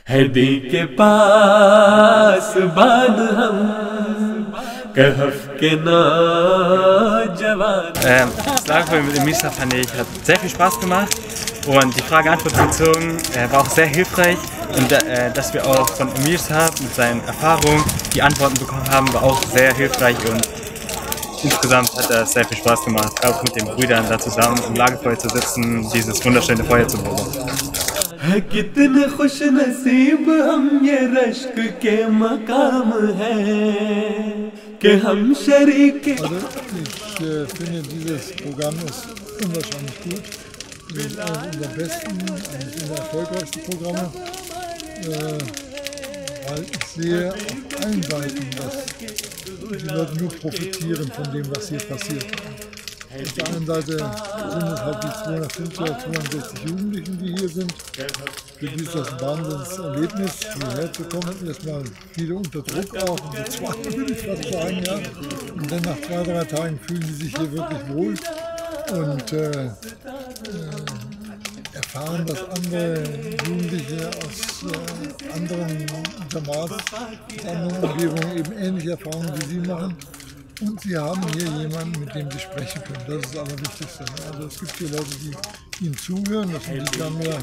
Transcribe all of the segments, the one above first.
है दी के पास बाद हम कहफ के नौजवान. Das Lagerfeuer mit Emisa fand ich, hat sehr viel Spaß gemacht und die Frage-Antwort-Funktion war auch sehr hilfreich und dass wir auch von Emisa mit seinen Erfahrungen die Antworten bekommen haben, war auch sehr hilfreich und insgesamt hat es sehr viel Spaß gemacht, auch mit den Brüdern da zusammen im Lagerfeuer zu sitzen, dieses wunderschöne Feuer zu beobachten. कितने खुश नसीब हम ये रश्क के मकाम हैं कि हम शरीक. Also ich finde, dieses Programm ist unwahrscheinlich gut. Es ist eines unserer besten, eines unserer erfolgreichsten Programme, weil ich sehe auf allen Seiten, dass die Leute nur profitieren von dem, was hier passiert. Auf der einen Seite sind es halt die 250 oder 62 Jugendlichen, die hier sind. Für die ist das ein Wahnsinnserlebnis, hierher zu kommen. Erstmal viele unter Druck auch, unter Zwang würde ich fast sagen. Ja. Und dann nach 2, 3 Tagen fühlen die sich hier wirklich wohl und erfahren, dass andere Jugendliche aus anderen Internats, aus anderen Umgebungen eben ähnliche Erfahrungen wie sie machen. Und sie haben hier jemanden, mit dem sie sprechen können. Das ist das Allerwichtigste. Also es gibt hier Leute, die ihnen zuhören. Das sind die mehr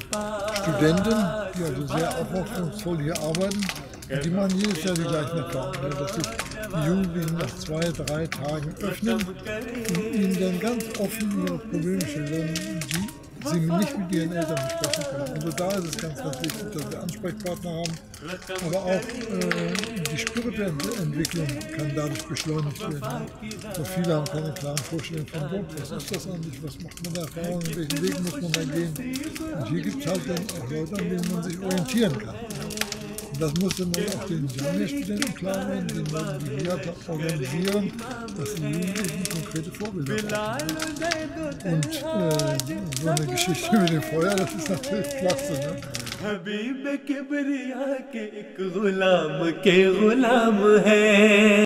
Studenten, die also sehr aufopferungsvoll hier arbeiten. Und die machen jedes Jahr die gleichen Erfahrungen. Dass sich die Jugendlichen nach 2, 3 Tagen öffnen und ihnen dann ganz offen ihre Probleme schildern, die sie nicht mit ihren Eltern besprechen können. Also da ist es ganz, ganz wichtig, dass wir Ansprechpartner haben. Aber auch die spirituelle Entwicklung kann dadurch beschleunigt werden. So viele haben keine klaren Vorstellungen von Gott. Was ist das eigentlich? Was macht man da Erfahrungen? Welchen Weg muss man da gehen? Und hier gibt es halt dann auch Leute, an denen man sich orientieren kann. Und das muss dann auch den Jamia-Studenten klar werden, den Leuten, die hier organisieren, dass die Jugendlichen konkrete Vorbilder haben. Und so eine Geschichte mit dem Feuer, das ist natürlich klasse. Ne? हबीब किबरिया के एक गुलाम के गुलाम है.